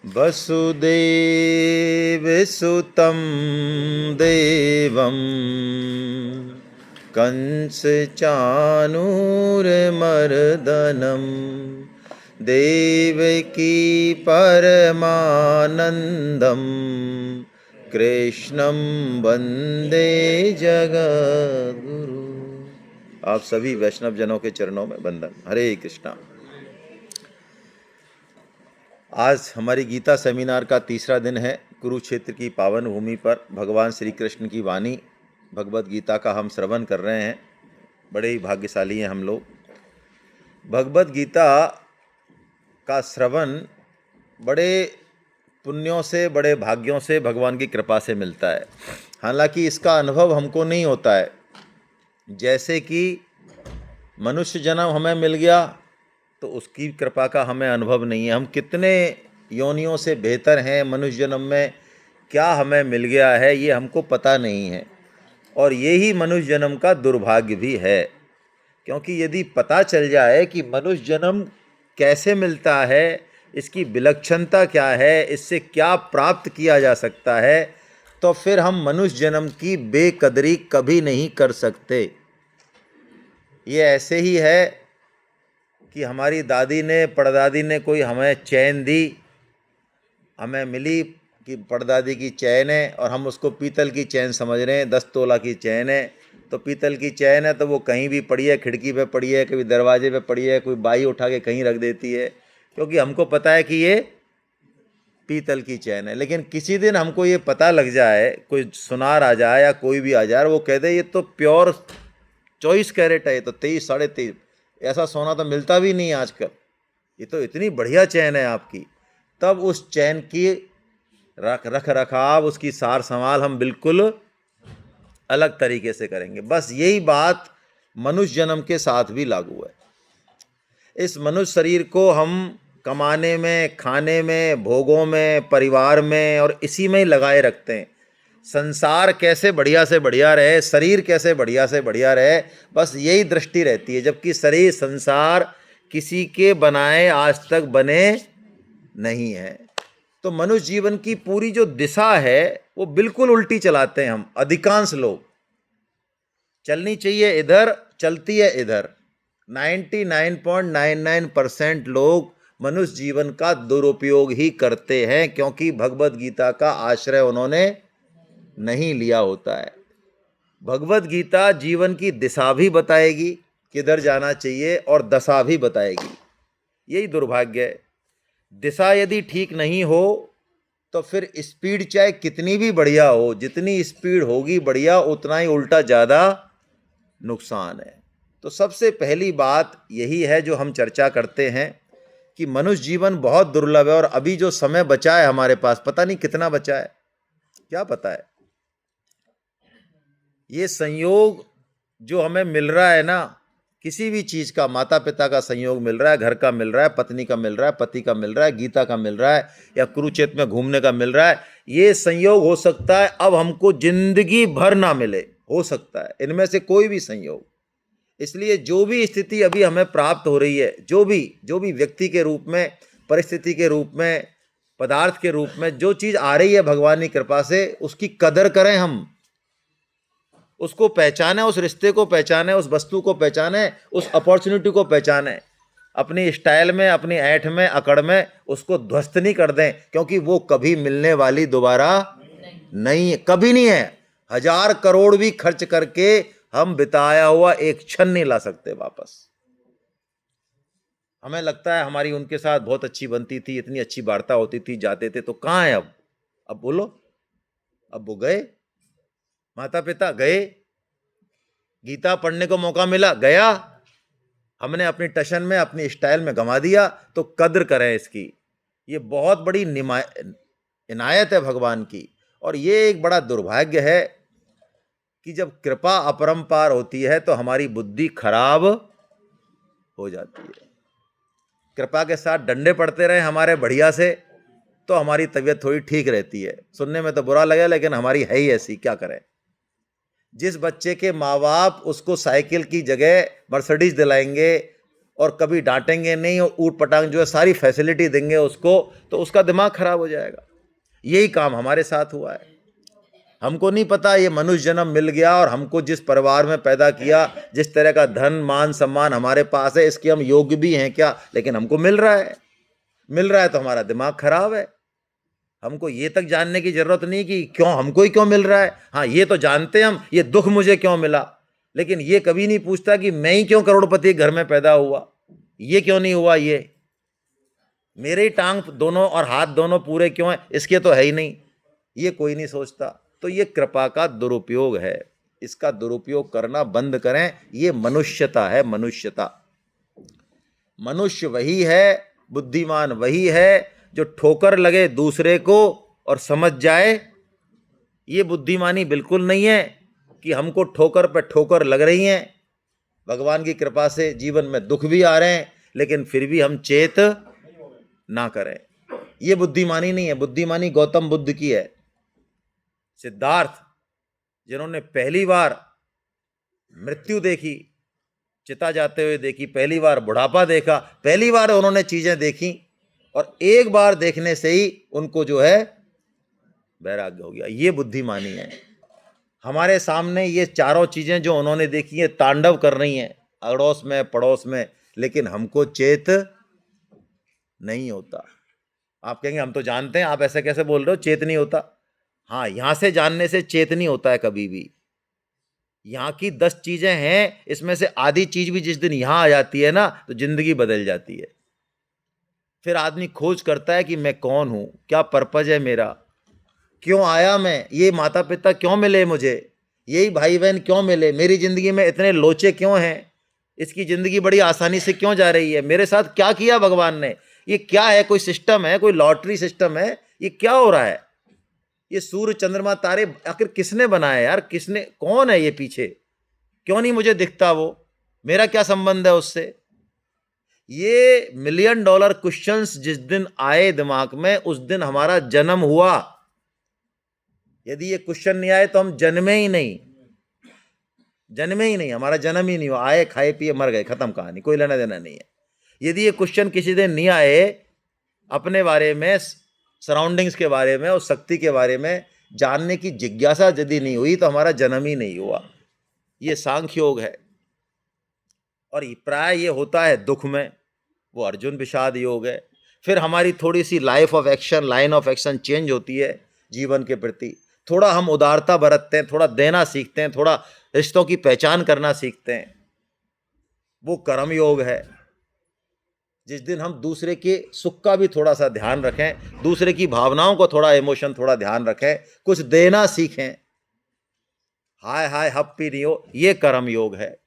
वसुदेवसुतं देवं कंसचाणूरमर्दनं देवकी परमानंदं कृष्णं वंदे जगद्गुरु। आप सभी वैष्णव जनों के चरणों में वंदन। हरे कृष्णा। आज हमारी गीता सेमिनार का तीसरा दिन है। कुरुक्षेत्र की पावन भूमि पर भगवान श्री कृष्ण की वाणी भगवत गीता का हम श्रवण कर रहे हैं। बड़े ही भाग्यशाली हैं हम लोग। भगवत गीता का श्रवण बड़े पुण्यों से, बड़े भाग्यों से, भगवान की कृपा से मिलता है। हालांकि इसका अनुभव हमको नहीं होता है। जैसे कि मनुष्य जन्म हमें मिल गया तो उसकी कृपा का हमें अनुभव नहीं है। हम कितने योनियों से बेहतर हैं, मनुष्य जन्म में क्या हमें मिल गया है ये हमको पता नहीं है। और यही मनुष्य जन्म का दुर्भाग्य भी है, क्योंकि यदि पता चल जाए कि मनुष्य जन्म कैसे मिलता है, इसकी विलक्षणता क्या है, इससे क्या प्राप्त किया जा सकता है, तो फिर हम मनुष्य जन्म की बेकदरी कभी नहीं कर सकते। ये ऐसे ही है कि हमारी दादी ने, परदादी ने कोई हमें चैन दी, हमें मिली कि परदादी की चैन है और हम उसको पीतल की चैन समझ रहे हैं। 10 तोला की चैन है तो पीतल की चैन है, तो वो कहीं भी पड़ी है, खिड़की पे पड़ी है, कभी दरवाजे पे पड़ी है, कोई बाई उठा के कहीं रख देती है, क्योंकि हमको पता है कि ये पीतल की चैन है। लेकिन किसी दिन हमको ये पता लग जाए, कोई सुनार आ जाए या कोई भी आ जाए, वो कह दे ये तो प्योर 24 कैरेट है, ये तो 23, 23.5, ऐसा सोना तो मिलता भी नहीं आजकल, ये तो इतनी बढ़िया चैन है आपकी, तब उस चैन की रख रखाव, उसकी सार संभाल हम बिल्कुल अलग तरीके से करेंगे। बस यही बात मनुष्य जन्म के साथ भी लागू है। इस मनुष्य शरीर को हम कमाने में, खाने में, भोगों में, परिवार में और इसी में ही लगाए रखते हैं। संसार कैसे बढ़िया से बढ़िया रहे, शरीर कैसे बढ़िया से बढ़िया रहे, बस यही दृष्टि रहती है। जबकि शरीर, संसार किसी के बनाए आज तक बने नहीं है। तो मनुष्य जीवन की पूरी जो दिशा है वो बिल्कुल उल्टी चलाते हैं हम। अधिकांश लोग चलनी चाहिए इधर, चलती है इधर। 99.99% लोग मनुष्य जीवन का दुरुपयोग ही करते हैं, क्योंकि भगवत गीता का आश्रय उन्होंने नहीं लिया होता है। भगवत गीता जीवन की दिशा भी बताएगी, किधर जाना चाहिए, और दशा भी बताएगी। यही दुर्भाग्य है। दिशा यदि ठीक नहीं हो तो फिर स्पीड चाहे कितनी भी बढ़िया हो, जितनी स्पीड होगी बढ़िया, उतना ही उल्टा ज़्यादा नुकसान है। तो सबसे पहली बात यही है जो हम चर्चा करते हैं कि मनुष्य जीवन बहुत दुर्लभ है। और अभी जो समय बचा है हमारे पास, पता नहीं कितना बचा है, क्या पता है। ये संयोग जो हमें मिल रहा है ना, किसी भी चीज़ का, माता पिता का संयोग मिल रहा है, घर का मिल रहा है, पत्नी का मिल रहा है, पति का मिल रहा है, गीता का मिल रहा है, या कुरुक्षेत्र में घूमने का मिल रहा है, ये संयोग हो सकता है अब हमको जिंदगी भर ना मिले, हो सकता है इनमें से कोई भी संयोग। इसलिए जो भी स्थिति अभी हमें प्राप्त हो रही है, जो भी व्यक्ति के रूप में, परिस्थिति के रूप में, पदार्थ के रूप में जो चीज़ आ रही है भगवान की कृपा से, उसकी कदर करें हम, उसको पहचाने, उस रिश्ते को पहचाने, उस वस्तु को पहचाने, उस अपॉर्चुनिटी को पहचाने। अपनी स्टाइल में, अपनी ऐठ में, अकड़ में उसको ध्वस्त नहीं कर दें, क्योंकि वो कभी मिलने वाली दोबारा नहीं है, कभी नहीं है। 1000 करोड़ भी खर्च करके हम बिताया हुआ एक क्षण नहीं ला सकते वापस। हमें लगता है हमारी उनके साथ बहुत अच्छी बनती थी, इतनी अच्छी वार्ता होती थी, जाते थे, तो कहाँ है अब बोलो। अब वो गए, माता पिता गए, गीता पढ़ने को मौका मिला, गया, हमने अपनी टशन में, अपनी स्टाइल में गंवा दिया। तो कद्र करें इसकी। ये बहुत बड़ी इनायत है भगवान की। और ये एक बड़ा दुर्भाग्य है कि जब कृपा अपरंपार होती है तो हमारी बुद्धि खराब हो जाती है। कृपा के साथ डंडे पड़ते रहे हमारे बढ़िया से, तो हमारी तबीयत थोड़ी ठीक रहती है। सुनने में तो बुरा लगे, लेकिन हमारी है ही ऐसी, क्या करें। जिस बच्चे के माँ बाप उसको साइकिल की जगह मर्सिडीज दिलाएंगे और कभी डांटेंगे नहीं और ऊट पटांग जो है सारी फैसिलिटी देंगे उसको, तो उसका दिमाग खराब हो जाएगा। यही काम हमारे साथ हुआ है। हमको नहीं पता ये मनुष्य जन्म मिल गया और हमको जिस परिवार में पैदा किया, जिस तरह का धन मान सम्मान हमारे पास है, इसके हम योग्य भी हैं क्या, लेकिन हमको मिल रहा है। मिल रहा है तो हमारा दिमाग खराब है। हमको ये तक जानने की जरूरत नहीं कि क्यों हमको ही क्यों मिल रहा है। हाँ, ये तो जानते हैं हम, ये दुख मुझे क्यों मिला, लेकिन ये कभी नहीं पूछता कि मैं ही क्यों करोड़पति घर में पैदा हुआ, ये क्यों नहीं हुआ, ये मेरे ही टांग दोनों और हाथ दोनों पूरे क्यों हैं, इसके तो है ही नहीं, ये कोई नहीं सोचता। तो ये कृपा का दुरुपयोग है, इसका दुरुपयोग करना बंद करें। ये मनुष्यता है, मनुष्यता। मनुष्य वही है, बुद्धिमान वही है जो ठोकर लगे दूसरे को और समझ जाए। ये बुद्धिमानी बिल्कुल नहीं है कि हमको ठोकर पे ठोकर लग रही हैं, भगवान की कृपा से जीवन में दुख भी आ रहे हैं, लेकिन फिर भी हम चेत ना करें। ये बुद्धिमानी नहीं है। बुद्धिमानी गौतम बुद्ध की है, सिद्धार्थ जिन्होंने पहली बार मृत्यु देखी, चिता जाते हुए देखी, पहली बार बुढ़ापा देखा, पहली बार उन्होंने चीजें देखी और एक बार देखने से ही उनको जो है वैराग्य हो गया। ये बुद्धिमानी है। हमारे सामने ये चारों चीजें जो उन्होंने देखी हैं तांडव कर रही हैं अड़ोस में पड़ोस में, लेकिन हमको चेत नहीं होता। आप कहेंगे हम तो जानते हैं, आप ऐसे कैसे बोल रहे हो, चेत नहीं होता। हाँ, यहां से जानने से चेत नहीं होता है कभी भी। यहाँ की 10 चीजें हैं, इसमें से आधी चीज भी जिस दिन यहां आ जाती है ना, तो जिंदगी बदल जाती है। फिर आदमी खोज करता है कि मैं कौन हूं, क्या पर्पज है मेरा, क्यों आया मैं, ये माता पिता क्यों मिले मुझे, यही भाई बहन क्यों मिले, मेरी जिंदगी में इतने लोचे क्यों हैं, इसकी जिंदगी बड़ी आसानी से क्यों जा रही है, मेरे साथ क्या किया भगवान ने, ये क्या है, कोई सिस्टम है, कोई लॉटरी सिस्टम है, ये क्या हो रहा है, ये सूर्य चंद्रमा तारे आखिर किसने बनाया यार, किसने, कौन है ये पीछे, क्यों नहीं मुझे दिखता वो, मेरा क्या संबंध है उससे। ये $1,000,000 क्वेश्चंस जिस दिन आए दिमाग में, उस दिन हमारा जन्म हुआ। यदि ये क्वेश्चन नहीं आए तो हम जन्मे ही नहीं, जन्मे ही नहीं, हमारा जन्म ही नहीं हुआ। आए, खाए पिए, मर गए, खत्म कहानी, कोई लेना देना नहीं है। यदि ये क्वेश्चन किसी दिन नहीं आए अपने बारे में, सराउंडिंग्स के बारे में, उस शक्ति के बारे में जानने की जिज्ञासा यदि नहीं हुई, तो हमारा जन्म ही नहीं हुआ। ये सांख्य योग है। और प्राय ये होता है दुख में, वो अर्जुन विषाद योग है। फिर हमारी थोड़ी सी life of action, line of action change होती है जीवन के प्रति। थोड़ा हम उदारता बरतते हैं, थोड़ा देना सीखते हैं, थोड़ा रिश्तों की पहचान करना सीखते हैं, वो कर्म योग है। जिस दिन हम दूसरे के सुख का भी थोड़ा सा ध्यान रखें, दूसरे की भावनाओं को थोड़ा इमोशन थोड़ा ध्यान रखें, कुछ देना सीखें, हाय हाय हप्पी नहीं हो, ये कर्म योग है।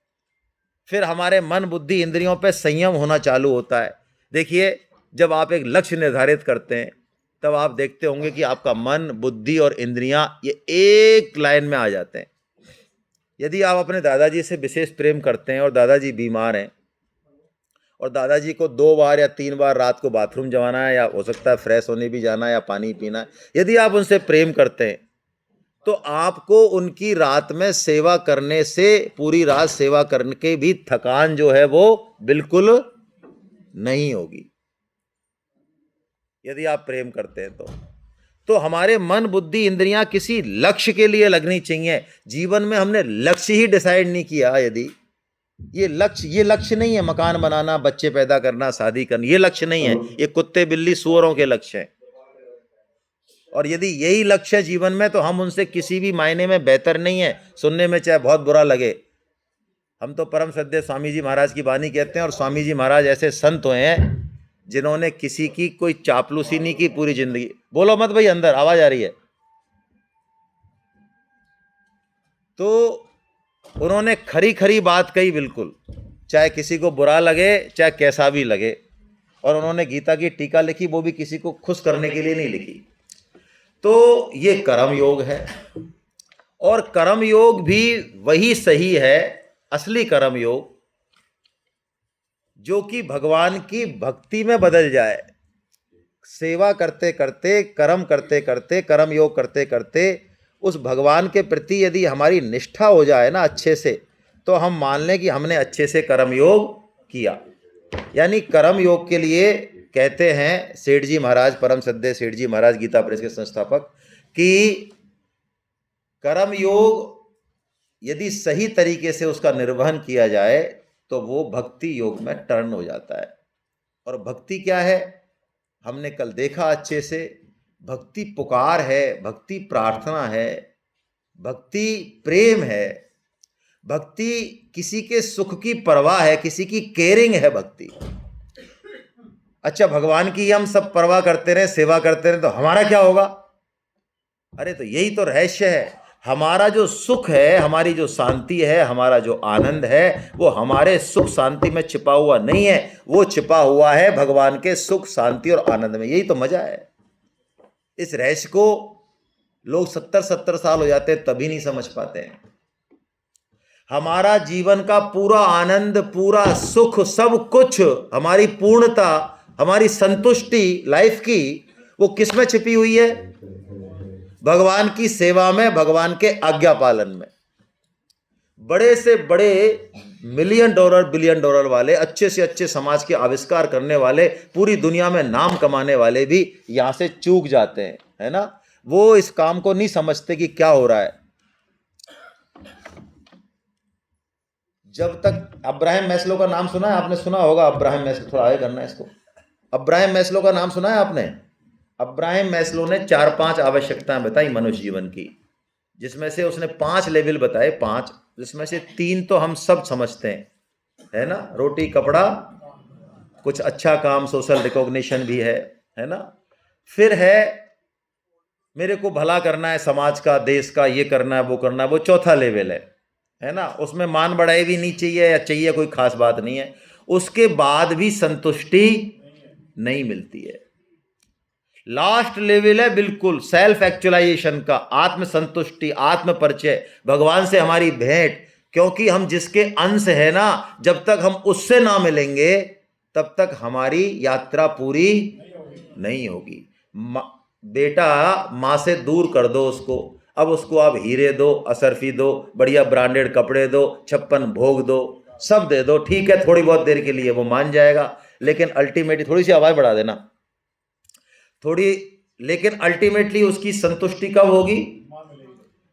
फिर हमारे मन बुद्धि इंद्रियों पे संयम होना चालू होता है। देखिए, जब आप एक लक्ष्य निर्धारित करते हैं तब आप देखते होंगे कि आपका मन बुद्धि और इंद्रियां ये एक लाइन में आ जाते हैं। यदि आप अपने दादाजी से विशेष प्रेम करते हैं और दादाजी बीमार हैं और दादाजी को 2 बार या 3 बार रात को बाथरूम जाना है, या हो सकता है फ्रेश होने भी जाना है, या पानी पीना है, यदि आप उनसे प्रेम करते हैं तो आपको उनकी रात में सेवा करने से, पूरी रात सेवा करने के भी थकान जो है वो बिल्कुल नहीं होगी, यदि आप प्रेम करते हैं तो हमारे मन बुद्धि इंद्रियां किसी लक्ष्य के लिए लगनी चाहिए। जीवन में हमने लक्ष्य ही डिसाइड नहीं किया, यदि ये लक्ष्य नहीं है, मकान बनाना, बच्चे पैदा करना, शादी करना, ये लक्ष्य नहीं है, ये कुत्ते बिल्ली सूअरों के लक्ष्य हैं। और यदि यही लक्ष्य है जीवन में, तो हम उनसे किसी भी मायने में बेहतर नहीं है, सुनने में चाहे बहुत बुरा लगे। हम तो परम श्रद्धेय स्वामी जी महाराज की वाणी कहते हैं, और स्वामी जी महाराज ऐसे संत हुए हैं जिन्होंने किसी की कोई चापलूसी नहीं की पूरी जिंदगी। बोलो मत भाई, अंदर आवाज आ रही है। तो उन्होंने खरी खरी बात कही बिल्कुल, चाहे किसी को बुरा लगे चाहे कैसा भी लगे। और उन्होंने गीता की टीका लिखी, वो भी किसी को खुश करने के लिए नहीं लिखी। तो ये कर्म योग है। और कर्म योग भी वही सही है, असली कर्म योग, जो कि भगवान की भक्ति में बदल जाए। सेवा करते करते, कर्म करते करते, कर्म योग करते करते उस भगवान के प्रति यदि हमारी निष्ठा हो जाए ना अच्छे से, तो हम मान लें कि हमने अच्छे से कर्म योग किया। यानी कर्म योग के लिए कहते हैं सेठ जी महाराज, परम श्रद्धेय सेठ जी महाराज, गीता प्रेस के संस्थापक, कि कर्म योग यदि सही तरीके से उसका निर्वहन किया जाए तो वो भक्ति योग में टर्न हो जाता है। और भक्ति क्या है, हमने कल देखा अच्छे से। भक्ति पुकार है, भक्ति प्रार्थना है, भक्ति प्रेम है, भक्ति किसी के सुख की परवाह है, किसी की केयरिंग है भक्ति। अच्छा, भगवान की हम सब परवाह करते रहे, सेवा करते रहे तो हमारा क्या होगा? अरे तो यही तो रहस्य है। हमारा जो सुख है, हमारी जो शांति है, हमारा जो आनंद है, वो हमारे सुख शांति में छिपा हुआ नहीं है, वो छिपा हुआ है भगवान के सुख शांति और आनंद में। यही तो मजा है। इस रहस्य को लोग 70-70 साल हो जाते हैं तभी नहीं समझ पाते हैं। हमारा जीवन का पूरा आनंद, पूरा सुख, सब कुछ, हमारी पूर्णता, हमारी संतुष्टि लाइफ की, वो किस में छिपी हुई है? भगवान की सेवा में, भगवान के आज्ञा पालन में। बड़े से बड़े $1 मिलियन $1 बिलियन वाले, अच्छे से अच्छे समाज के आविष्कार करने वाले, पूरी दुनिया में नाम कमाने वाले भी यहां से चूक जाते हैं, है ना। वो इस काम को नहीं समझते कि क्या हो रहा है। जब तक अब्राहम मैस्लो का नाम सुना है आपने? सुना होगा अब्राहम मैस्लो, थोड़ा आगे करना है इसको। अब्राहम मैस्लो का नाम सुना है आपने? अब्राहम मैस्लो ने 4-5 आवश्यकताएं बताई मनुष्य जीवन की, जिसमें से उसने 5 लेवल बताए, 5, जिसमें से 3 तो हम सब समझते हैं, है ना। रोटी, कपड़ा, कुछ अच्छा काम, सोशल रिकॉग्निशन भी है ना। फिर है मेरे को भला करना है समाज का, देश का, ये करना है, वो करना है, वो चौथा लेवल है ना। उसमें मान बढ़ाई भी नहीं चाहिए, या चाहिए कोई खास बात नहीं है। उसके बाद भी संतुष्टि नहीं मिलती है। लास्ट लेवल है बिल्कुल सेल्फ एक्चुअलाइजेशन का, आत्म संतुष्टि, आत्म परिचय, भगवान से हमारी भेंट। क्योंकि हम जिसके अंश है ना, जब तक हम उससे ना मिलेंगे तब तक हमारी यात्रा पूरी नहीं होगी। बेटा, माँ से दूर कर दो उसको, अब उसको आप हीरे दो, असरफी दो, बढ़िया ब्रांडेड कपड़े दो, 56 भोग दो, सब दे दो, ठीक है, थोड़ी बहुत देर के लिए वो मान जाएगा, लेकिन अल्टीमेटली थोड़ी सी आवाज बढ़ा देना थोड़ी, लेकिन अल्टीमेटली उसकी संतुष्टि कब होगी?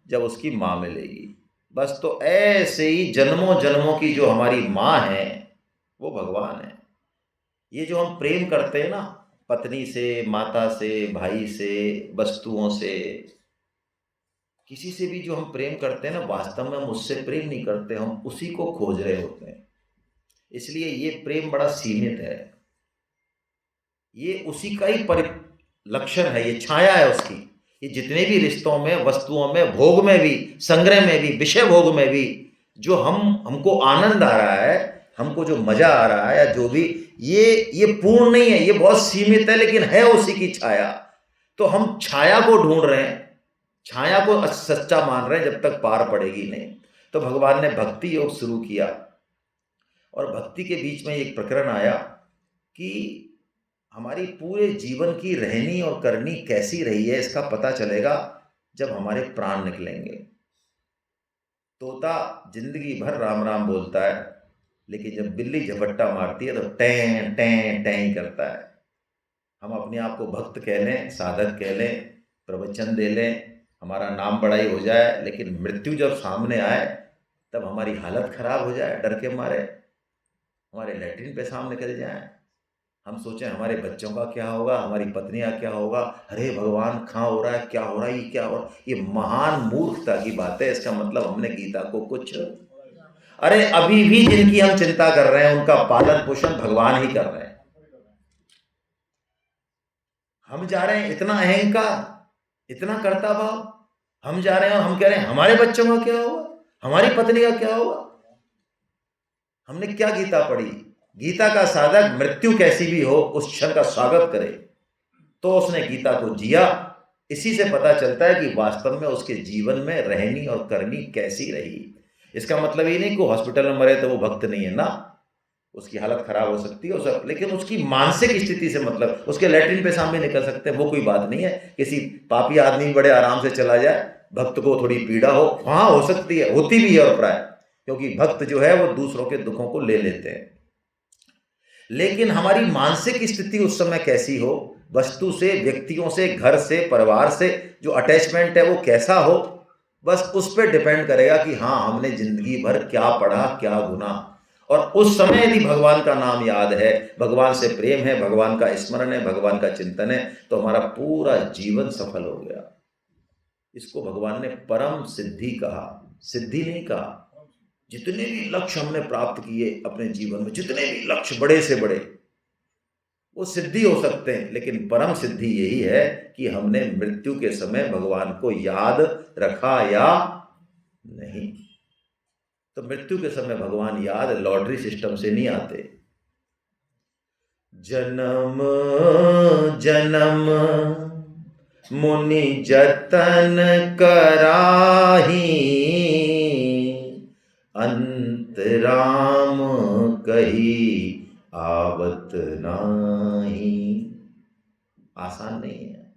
जब उसकी माँ मिलेगी। बस तो ऐसे ही जन्मों जन्मों की जो हमारी माँ है वो भगवान है। ये जो हम प्रेम करते हैं ना, पत्नी से, माता से, भाई से, वस्तुओं से, किसी से भी जो हम प्रेम करते हैं ना, वास्तव में हम उससे प्रेम नहीं करते, हम उसी को खोज रहे होते हैं। इसलिए ये प्रेम बड़ा सीमित है, ये उसी का ही लक्षण है, ये छाया है उसकी। ये जितने भी रिश्तों में, वस्तुओं में, भोग में भी, संग्रह में भी, विषय भोग में भी जो हमको आनंद आ रहा है, हमको जो मजा आ रहा है, या जो भी, ये पूर्ण नहीं है, ये बहुत सीमित है, लेकिन है उसी की छाया। तो हम छाया को ढूंढ रहे हैं, छाया को सच्चा मान रहे हैं, जब तक पार पड़ेगी नहीं। तो भगवान ने भक्ति योग शुरू किया, और भक्ति के बीच में एक प्रकरण आया कि हमारी पूरे जीवन की रहनी और करनी कैसी रही है, इसका पता चलेगा जब हमारे प्राण निकलेंगे। तोता जिंदगी भर राम राम बोलता है, लेकिन जब बिल्ली झपट्टा मारती है तो टें टें टें ही करता है। हम अपने आप को भक्त कह लें, साधक कह लें, प्रवचन दे लें, हमारा नाम बड़ाई हो जाए, लेकिन मृत्यु जब सामने आए तब हमारी हालत खराब हो जाए, डर के मारे हमारे लैट्रिन पेशाब निकल जाए, हम सोचें हमारे बच्चों का क्या होगा, हमारी पत्नी का क्या होगा, अरे भगवान कहाँ हो रहा है, क्या हो रहा है, ये क्या हो रहा है। ये महान मूर्खता की बात है। इसका मतलब हमने गीता को कुछ, अरे अभी भी जिनकी हम चिंता कर रहे हैं उनका पालन पोषण भगवान ही कर रहे हैं। हम जा रहे हैं इतना अहंकार, इतना कर्ता भाव, हम जा रहे हैं और हम कह रहे हैं हमारे बच्चों का क्या होगा, हमारी पत्नी का क्या होगा। हमने क्या गीता पढ़ी? गीता का साधक मृत्यु कैसी भी हो उस क्षण का स्वागत करे, तो उसने गीता को जिया। इसी से पता चलता है कि वास्तव में उसके जीवन में रहनी और करनी कैसी रही। इसका मतलब ये नहीं कि हॉस्पिटल में मरे तो वो भक्त नहीं है ना, उसकी हालत खराब हो सकती है उसे, लेकिन उसकी मानसिक स्थिति से मतलब, उसके लैट्रिन पेशाब में निकल सकते हैं, वो कोई बात नहीं है। किसी पापी आदमी बड़े आराम से चला जाए, भक्त को थोड़ी पीड़ा हो, हाँ हो सकती है, होती भी है और प्राय, क्योंकि भक्त जो है वो दूसरों के दुखों को ले लेते हैं। लेकिन हमारी मानसिक स्थिति उस समय कैसी हो, वस्तु से, व्यक्तियों से, घर से, परिवार से जो अटैचमेंट है वो कैसा हो, बस उस पर डिपेंड करेगा कि हाँ हमने जिंदगी भर क्या पढ़ा, क्या गुना। और उस समय यदि भगवान का नाम याद है, भगवान से प्रेम है, भगवान का स्मरण है, भगवान का चिंतन है, तो हमारा पूरा जीवन सफल हो गया। इसको भगवान ने परम सिद्धि कहा, सिद्धि नहीं कहा। जितने भी लक्ष्य हमने प्राप्त किए अपने जीवन में, जितने भी लक्ष्य बड़े से बड़े, वो सिद्धि हो सकते हैं, लेकिन परम सिद्धि यही है कि हमने मृत्यु के समय भगवान को याद रखा या नहीं। तो मृत्यु के समय भगवान याद लॉटरी सिस्टम से नहीं आते। जन्म जन्म मुनि जतन कराही, अंतराम कही आवत नाही। आसान नहीं है।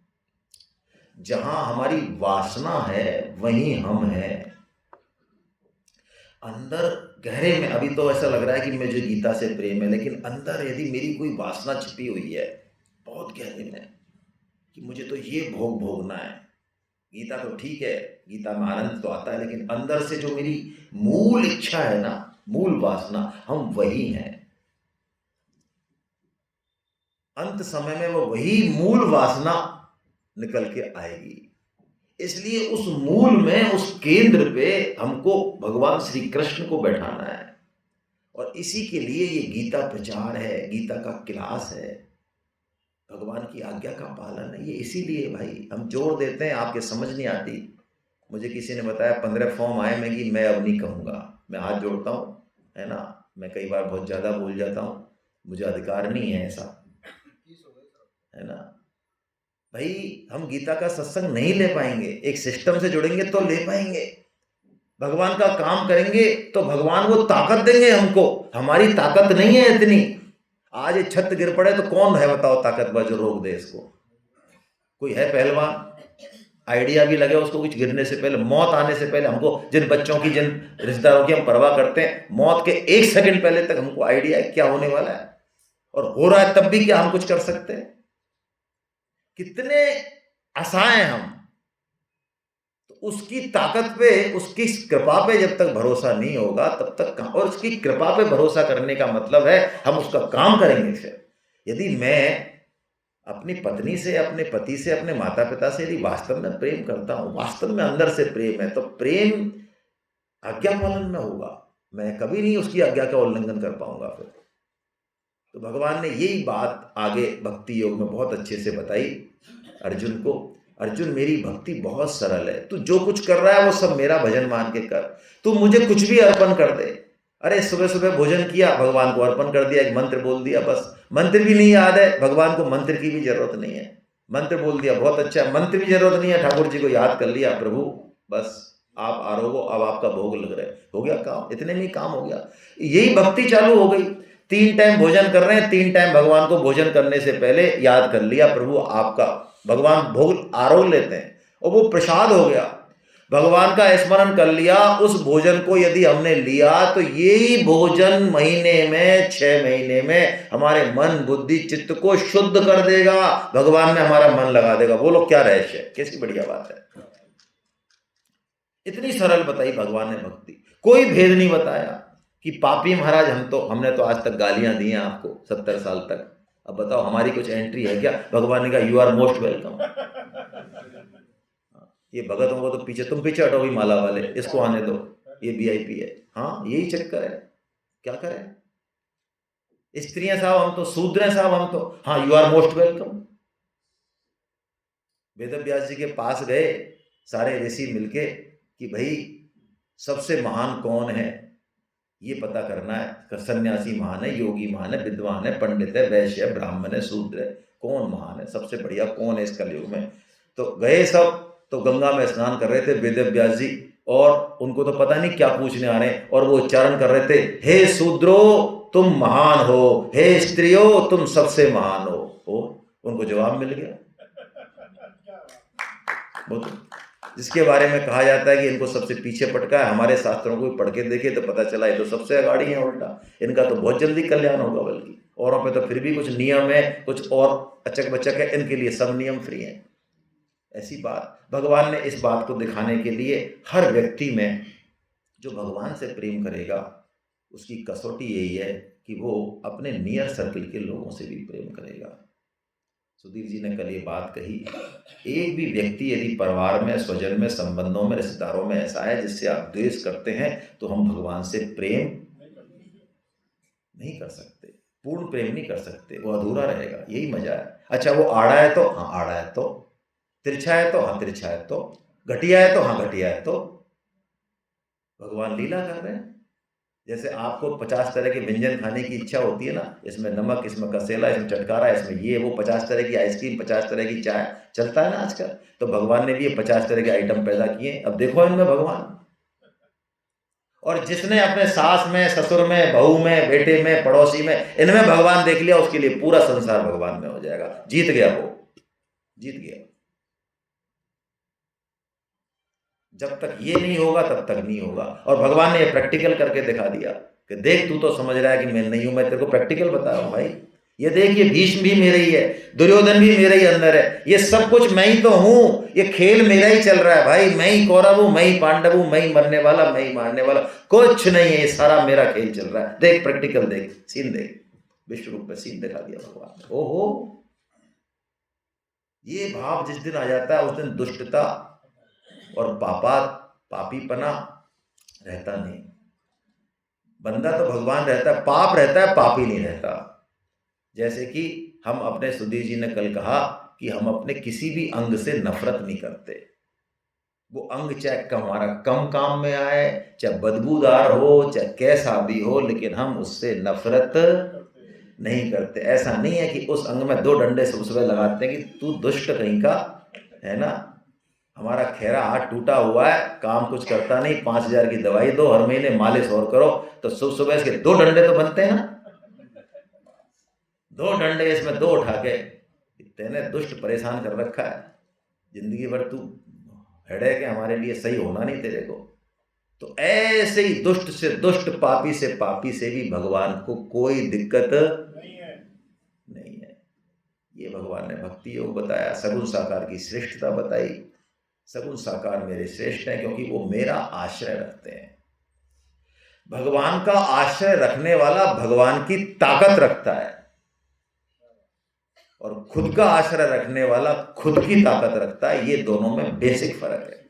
जहां हमारी वासना है वहीं हम हैं। अंदर गहरे में अभी तो ऐसा लग रहा है कि मुझे गीता से प्रेम है, लेकिन अंदर यदि मेरी कोई वासना छिपी हुई है बहुत गहरे में कि मुझे तो ये भोग भोगना है, गीता तो ठीक है, गीता में आनंद तो आता है, लेकिन अंदर से जो मेरी मूल इच्छा है ना, मूल वासना, हम वही हैं। अंत समय में वो वही मूल वासना निकल के आएगी। इसलिए उस मूल में, उस केंद्र पे हमको भगवान श्री कृष्ण को बैठाना है। और इसी के लिए ये गीता प्रचार है, गीता का क्लास है, भगवान की आज्ञा का पालन है। ये इसीलिए भाई हम जोड़ देते हैं, आपके समझ नहीं आती। मुझे किसी ने बताया 15 फॉर्म आए, मैं कि मैं अब नहीं कहूँगा, मैं हाथ जोड़ता हूँ, है ना, मैं कई बार बहुत ज़्यादा बोल जाता हूँ, मुझे अधिकार नहीं है ऐसा, है ना भाई। हम गीता का सत्संग नहीं ले पाएंगे, एक सिस्टम से जुड़ेंगे तो ले पाएंगे। भगवान का काम करेंगे तो भगवान वो ताकत देंगे हमको, हमारी ताकत नहीं है इतनी। आज ये छत गिर पड़े तो कौन है बताओ ताकतवर जो रोक दे इसको? कोई है पहलवान? आइडिया भी लगे उसको कुछ गिरने से पहले, मौत आने से पहले। हमको जिन बच्चों की, जिन रिश्तेदारों की हम परवाह करते हैं, मौत के 1 सेकंड पहले तक हमको आइडिया है क्या होने वाला है, और हो रहा है तब भी क्या हम कुछ कर सकते हैं? कितने असहाय हैं हम। तो उसकी ताकत पे, उसकी कृपा पे जब तक भरोसा नहीं होगा तब तक कहां। और उसकी कृपा पे भरोसा करने का मतलब है हम उसका काम करेंगे। फिर यदि मैं अपनी पत्नी से, अपने पति से, अपने माता पिता से यदि वास्तव में प्रेम करता हूं, वास्तव में अंदर से प्रेम है, तो प्रेम आज्ञा पालन में होगा। मैं कभी नहीं उसकी आज्ञा का उल्लंघन कर पाऊंगा फिर। तो भगवान ने यही बात आगे भक्ति योग में बहुत अच्छे से बताई अर्जुन को। अर्जुन, मेरी भक्ति बहुत सरल है, तू जो कुछ कर रहा है वो सब मेरा भजन मान के कर। तू मुझे कुछ भी अर्पण कर दे। अरे सुबह सुबह भोजन किया, भगवान को अर्पण कर दिया, एक मंत्र बोल दिया, बस। मंत्र भी नहीं याद है, भगवान को मंत्र की भी जरूरत नहीं है। मंत्र बोल दिया, बहुत अच्छा, मंत्र भी जरूरत नहीं है, ठाकुर जी को याद कर लिया, प्रभु बस आप आरोगो, अब आपका भोग लग रहा है, हो गया काम, इतने में ही काम हो गया। यही भक्ति चालू हो गई। 3 टाइम भोजन कर रहे हैं, 3 टाइम भगवान को भोजन करने से पहले याद कर लिया, प्रभु आपका, भगवान भोग आरोग लेते हैं और वो प्रसाद हो गया। भगवान का स्मरण कर लिया, उस भोजन को यदि हमने लिया तो यही भोजन महीने में, 6 महीने में हमारे मन, बुद्धि, चित्त को शुद्ध कर देगा, भगवान में हमारा मन लगा देगा। बोलो क्या रहस्य है, कैसी बढ़िया बात है। इतनी सरल बताई भगवान ने भक्ति, कोई भेद नहीं बताया कि पापी महाराज हमने तो आज तक गालियां दी हैं आपको 70 साल तक, अब बताओ हमारी कुछ एंट्री है क्या? भगवान ने कहा यू आर मोस्ट वेलकम। ये भगतों को तो पीछे, तुम पीछे हटो भी माला वाले, इसको आने दो, ये वीआईपी है। हाँ यही चक्कर है, क्या करें। स्त्रियां साहब हम तो शूद्र हैं साहब हम तो, हाँ you are most welcome. Ved Vyas जी के पास गए सारे ऋषि मिलके कि भाई सबसे महान कौन है ये पता करना है। सन्यासी महान है, योगी महान है, विद्वान है, पंडित है, वैश्य है, ब्राह्मण है, शूद्र है, कौन महान है, सबसे बढ़िया कौन है इस कलयुग में? तो गए सब, तो गंगा में स्नान कर रहे थे वेद व्यास जी, और उनको तो पता नहीं क्या पूछने आ रहे हैं, और वो उच्चारण कर रहे थे, हे शूद्रो तुम महान हो, हे स्त्रियो तुम सबसे महान हो। उनको जवाब मिल गया। जिसके बारे में कहा जाता है कि इनको सबसे पीछे पटका है, हमारे शास्त्रों को पढ़ के देखे तो पता चला ये तो सबसे अगाड़ी है उल्टा, इनका तो बहुत जल्दी कल्याण होगा बल्कि। औरों पे तो फिर भी कुछ नियम है, कुछ और अचक बचक है, इनके लिए सब नियम फ्री हैं। ऐसी बात भगवान ने इस बात को दिखाने के लिए हर व्यक्ति में जो भगवान से प्रेम करेगा उसकी कसौटी यही है कि वो अपने नियर सर्कल के लोगों से भी प्रेम करेगा। सुधीर जी ने कल ये बात कही, एक भी व्यक्ति यदि परिवार में, स्वजन में, संबंधों में, रिश्तेदारों में ऐसा है जिससे आप द्वेष करते हैं तो हम भगवान से प्रेम नहीं कर सकते, पूर्ण प्रेम नहीं कर सकते, वो अधूरा रहेगा। यही मजा है। अच्छा वो आड़ा है तो हाँ आड़ा है, तो तिरछा है तो हाँ तिरछा है, तो घटिया है तो हाँ घटिया है, तो भगवान लीला कर रहे हैं। जैसे आपको 50 तरह के व्यंजन खाने की इच्छा होती है ना, इसमें नमक, इसमें कसेला, इसमें चटकारा, इसमें ये वो, 50 तरह की आइसक्रीम, 50 तरह की चाय चलता है ना आजकल। तो भगवान ने भी ये 50 तरह के आइटम पैदा किए। अब देखो इनमें भगवान। और जिसने अपने सास में, ससुर में, बहू में, बेटे में, पड़ोसी में, इनमें भगवान देख लिया, उसके लिए पूरा संसार भगवान में हो जाएगा। जीत गया, वो जीत गया। जब तक ये नहीं होगा तब तक नहीं होगा। और भगवान ने ये प्रैक्टिकल करके दिखा दिया कि देख तू तो समझ रहा है कि मैं नहीं हूं, मैं तेरे को प्रैक्टिकल बता रहा हूं भाई। ये देख, ये भीष्म भी मेरे ही है, दुर्योधन भी मेरे ही अंदर है, ये सब कुछ मैं ही तो हूं। ये खेल मेरा ही चल रहा है भाई। मैं ही कौरव हूं, मैं ही पांडव हूं, मैं ही मरने वाला, मैं ही मारने वाला, कुछ नहीं है। ये सारा मेरा खेल चल रहा है। देख प्रैक्टिकल, देख सीन, देख विश्व रूप में सीन दिखा दिया भगवान ने। ओहो, ये भाव जिस दिन आ जाता है उस दिन दुष्टता और पापीपना रहता नहीं। बंदा तो भगवान रहता है, पाप रहता है, पापी नहीं रहता। जैसे कि हम अपने, सुधीर जी ने कल कहा कि हम अपने किसी भी अंग से नफरत नहीं करते। वो अंग चाहे हमारा कम काम में आए, चाहे बदबूदार हो, चाहे कैसा भी हो, लेकिन हम उससे नफरत नहीं करते। ऐसा नहीं है कि उस अंग में 2 डंडे सुबह सुबह लगाते हैं कि तू दुष्ट कहीं का है ना। हमारा खैरा हाथ टूटा हुआ है, काम कुछ करता नहीं, 5,000 की दवाई दो, हर महीने मालिश और करो, तो सुबह सुबह इसके 2 डंडे तो बनते हैं ना। 2 डंडे इसमें 2 उठा के तेने दुष्ट परेशान कर रखा है। जिंदगी भर तू हेडेक है, हमारे लिए सही होना नहीं तेरे को। तो ऐसे ही दुष्ट से दुष्ट, पापी से पापी से भी भगवान को कोई दिक्कत नहीं है। ये भगवान ने भक्ति योग बताया, सगुण साकार की श्रेष्ठता बताई। सगुण साकार मेरे श्रेष्ठ हैं क्योंकि वो मेरा आश्रय रखते हैं। भगवान का आश्रय रखने वाला भगवान की ताकत रखता है, और खुद का आश्रय रखने वाला खुद की ताकत रखता है। ये दोनों में बेसिक फर्क है।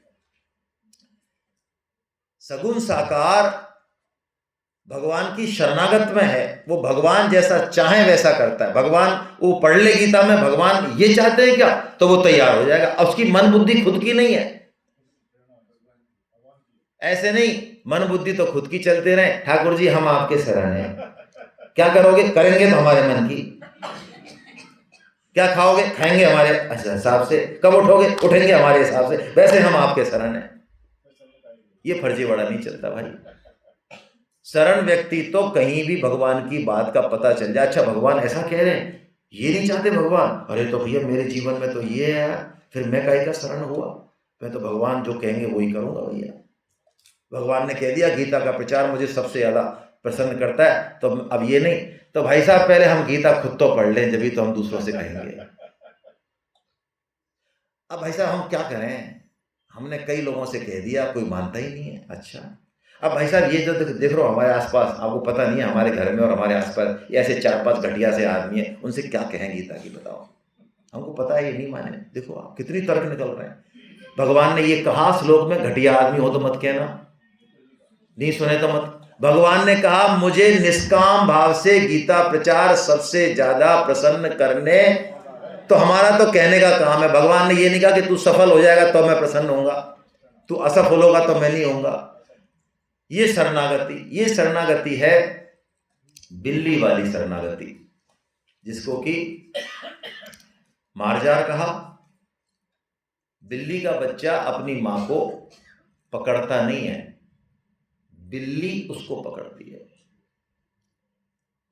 सगुण साकार भगवान की शरणागत में है, वो भगवान जैसा चाहे वैसा करता है। भगवान, वो पढ़ ले गीता में, भगवान ये चाहते हैं क्या तो वो तैयार हो जाएगा। अब उसकी मन बुद्धि खुद की नहीं है। ऐसे नहीं, मन बुद्धि तो खुद की चलते रहे, ठाकुर जी हम आपके शरण हैं, क्या करोगे, करेंगे तो हमारे मन की, क्या खाओगे, खाएंगे हमारे हिसाब से, कब उठोगे, उठेंगे हमारे हिसाब से, वैसे हम आपके शरण हैं। ये फर्जीवाड़ा नहीं चलता भाई। शरण व्यक्ति तो कहीं भी भगवान की बात का पता चल जाए, अच्छा भगवान ऐसा कह रहे हैं, ये नहीं चाहते भगवान, अरे तो भैया मेरे जीवन में तो ये है, फिर मैं काहे का शरण हुआ, मैं तो भगवान जो कहेंगे वही करूंगा भैया। भगवान ने कह दिया गीता का प्रचार मुझे सबसे ज्यादा प्रसन्न करता है, तो अब ये नहीं, तो भाई साहब पहले हम गीता खुद तो पढ़ लें, जब तो हम दूसरों से कहेंगे। अब भाई साहब हम क्या करें, हमने कई लोगों से कह दिया, कोई मानता ही नहीं है। अच्छा अब भाई साहब ये जो देख रहे हो हमारे आसपास, आपको पता नहीं है हमारे घर में और हमारे आसपास ऐसे 4-5 घटिया से आदमी है, उनसे क्या कहें गीता की, बताओ। हमको पता है ये नहीं माने। देखो आप कितनी तर्क निकल रहे हैं। भगवान ने ये कहा श्लोक में, घटिया आदमी हो तो मत कहना, नहीं सुने तो मत। भगवान ने कहा मुझे निष्काम भाव से गीता प्रचार सबसे ज्यादा प्रसन्न करने, तो हमारा तो कहने का काम है। भगवान ने ये नहीं कहा कि तू सफल हो जाएगा तो मैं प्रसन्न होऊंगा, तू असफल होगा तो मैं नहीं होऊंगा। ये शरणागति है बिल्ली वाली शरणागति, जिसको कि मार्जार कहा। बिल्ली का बच्चा अपनी मां को पकड़ता नहीं है, बिल्ली उसको पकड़ती है।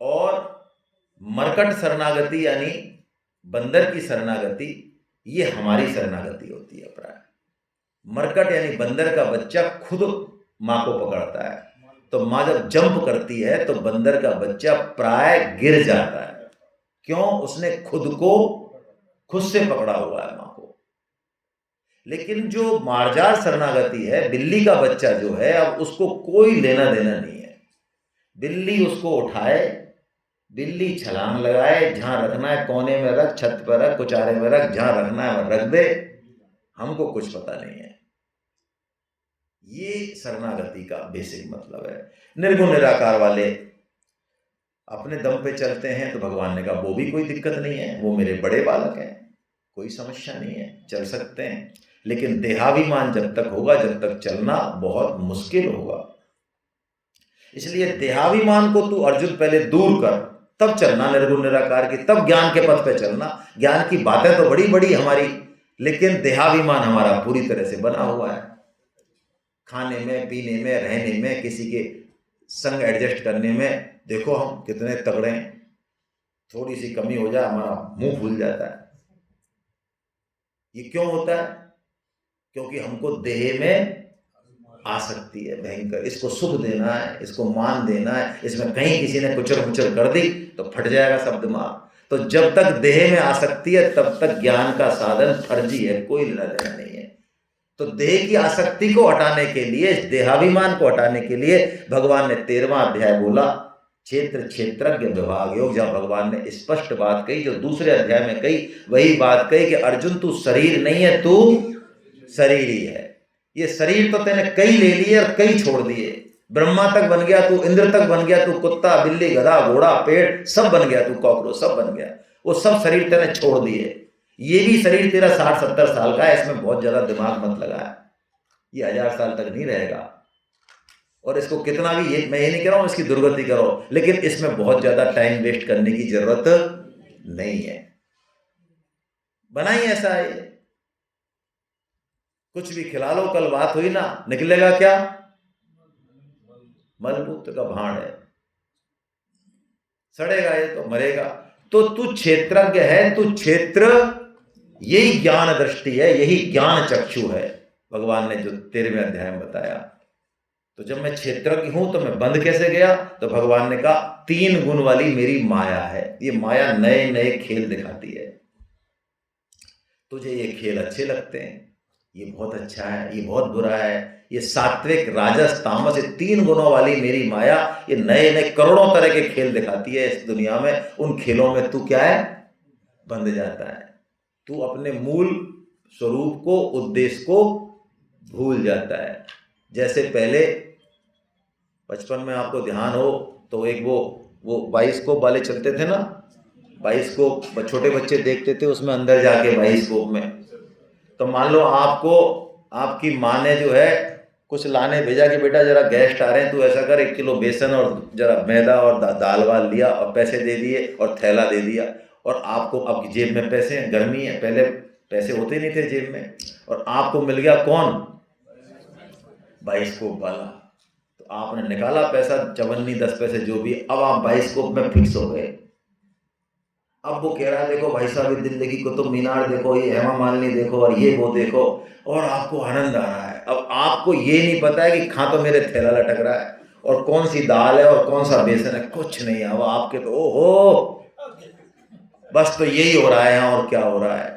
और मरकट शरणागति यानी बंदर की शरणागति, ये हमारी शरणागति होती है प्राय। मरकट यानी बंदर का बच्चा खुद मां को पकड़ता है, तो मां जब जंप करती है तो बंदर का बच्चा प्राय गिर जाता है। क्यों? उसने खुद को खुद से पकड़ा हुआ है मां को। लेकिन जो मार्जार शरणागति है, बिल्ली का बच्चा जो है, अब उसको कोई लेना देना नहीं है। बिल्ली उसको उठाए, बिल्ली छलांग लगाए, जहां रखना है कोने में रख, छत पर रख, कुचारे में रख, जहां रखना है रख दे, हमको कुछ पता नहीं है। ये शरणागति का बेसिक मतलब है। निर्गुण निराकार वाले अपने दम पे चलते हैं, तो भगवान ने कहा वो भी कोई दिक्कत नहीं है, वो मेरे बड़े बालक हैं, कोई समस्या नहीं है, चल सकते हैं। लेकिन देहाभिमान जब तक होगा, जब तक चलना बहुत मुश्किल होगा। इसलिए देहाभिमान को तू अर्जुन पहले दूर कर, तब चलना निर्गुण निराकार की, तब ज्ञान के पथ पे चलना। ज्ञान की बातें तो बड़ी बड़ी हमारी, लेकिन देहाभिमान हमारा पूरी तरह से बना हुआ है। खाने में, पीने में, रहने में, किसी के संग एडजस्ट करने में, देखो हम कितने तगड़े हैं। थोड़ी सी कमी हो जाए हमारा मुंह फूल जाता है। ये क्यों होता है? क्योंकि हमको देह में आसक्ति है भयंकर। इसको सुख देना है, इसको मान देना है, इसमें कहीं किसी ने कुचर मुचर कर दी तो फट जाएगा सब दिमाग। तो जब तक देह में आसक्ति है, तब तक ज्ञान का साधन फर्जी है, कोई लेना देना नहीं है। तो देह की आसक्ति को हटाने के लिए, देहाभिमान को हटाने के लिए भगवान ने 13वां अध्याय बोला, क्षेत्र क्षेत्रज्ञ विभाग योग, जहां भगवान ने स्पष्ट बात कही जो दूसरे अध्याय में कही, वही बात कही कि अर्जुन तू शरीर नहीं है, तू शरीर ही है। ये शरीर तो तेने कई ले लिए और कई छोड़ दिए। ब्रह्मा तक बन गया तू, इंद्र तक बन गया तू, कुत्ता, बिल्ली, गधा, घोड़ा, पेड़ सब बन गया तू, कॉकरोच सब बन गया। वो सब शरीर तेने छोड़ दिए। ये भी शरीर तेरा 60-70 साल का है, इसमें बहुत ज्यादा दिमाग मत लगा। ये 1000 साल तक नहीं रहेगा। और इसको कितना भी, ये मैं ये नहीं कह रहा हूं इसकी दुर्गति करो, लेकिन इसमें बहुत ज्यादा टाइम वेस्ट करने की जरूरत नहीं है। बनाई ऐसा है, कुछ भी खिला लो, कल बात हुई ना, निकलेगा क्या? मलमूत्र का भांड है, सड़ेगा ये तो, मरेगा। तो तू क्षेत्रज्ञ है, तू क्षेत्र, यही ज्ञान दृष्टि है, यही ज्ञान चक्षु है। भगवान ने जो 13वें अध्याय में बताया। तो जब मैं क्षेत्रज्ञ हूं तो मैं बंद कैसे गया? तो भगवान ने कहा 3 गुण वाली मेरी माया है। ये माया नए नए खेल दिखाती है। तुझे ये खेल अच्छे लगते हैं, ये बहुत अच्छा है, ये बहुत बुरा है, ये सात्विक, राजस, तामस, ये 3 गुणों वाली मेरी माया ये नए नए करोड़ों तरह के खेल दिखाती है इस दुनिया में। उन खेलों में तू क्या है? बंध जाता है। तू अपने मूल स्वरूप को, उद्देश्य को भूल जाता है। जैसे पहले बचपन में आपको ध्यान हो तो एक वो बाइस्कोप वाले चलते थे ना, बाइस्कोप छोटे बच्चे देखते थे, उसमें अंदर जाके बाइस्कोप में, तो मान लो आपको आपकी माँ ने जो है कुछ लाने भेजा कि बेटा जरा गेस्ट आ रहे हैं, तू ऐसा कर 1 किलो बेसन और जरा मैदा और दाल वाल लिया और पैसे दे दिए और थैला दे दिया। और आपको, आपकी जेब में पैसे हैं, गर्मी है, पहले पैसे होते नहीं थे जेब में, और आपको मिल गया कौन? बाइस्कोप वाला। तो आपने निकाला पैसा, 54 10 पैसे जो भी, अब आप बाइस्कोप में फिक्स हो गए। अब वो कह रहा है देखो भाई साहब, दिल्ली की कुतुब मीनार देखो, ये हेमा मालिनी देखो, और ये वो देखो, और आपको आनंद आ रहा है। अब आपको ये नहीं पता है कि खा तो मेरे थैला लटक रहा है, और कौन सी दाल है और कौन सा बेसन है, कुछ नहीं है। अब आपके तो ओहो, बस तो यही हो रहा है यहाँ, और क्या हो रहा है?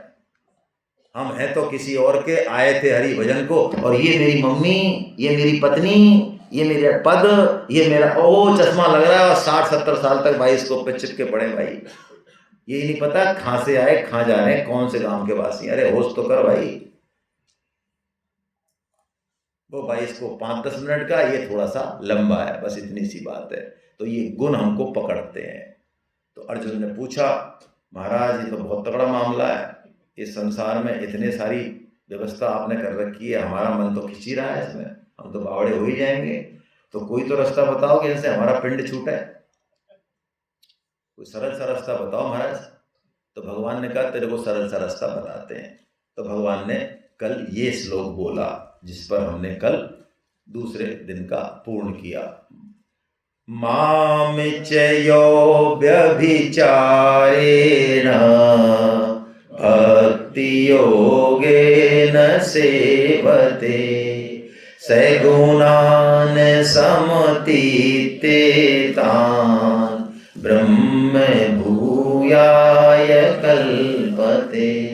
हम हैं तो किसी और के, आए थे हरि भजन को, और ये मेरी मम्मी, ये मेरी पत्नी, ये मेरा पद, ये मेरा ओ चश्मा लग रहा है, और 60-70 साल तक बाइस्कोप पे चिपके पड़े भाई। यही नहीं पता कहां से आए, कहां जा रहे हैं, कौन से गांव के वासी। अरे होश तो कर भाई। वो भाई इसको 5-10 मिनट का, ये थोड़ा सा लंबा है, बस इतनी सी बात है। तो ये गुण हमको पकड़ते हैं। तो अर्जुन ने पूछा, महाराज ये तो बहुत तगड़ा मामला है, इस संसार में इतने सारी व्यवस्था आपने कर रखी है, हमारा मन तो खिंच ही रहा है इसमें, हम तो बावड़े हो ही जाएंगे। तो कोई तो रास्ता बताओ कि इनसे हमारा पिंड छूटे, कोई सरल सा रास्ता बताओ महाराज। तो भगवान ने कहा तेरे को सरल सा रास्ता बताते हैं। तो भगवान ने कल ये श्लोक बोला, जिस पर हमने कल दूसरे दिन का पूर्ण किया। मामिचयो व्यभिचारेण भक्ति योगेन सेवते सगुणान् समतीते तान् ब्रह्म भूयाय भूयाय कल्पते।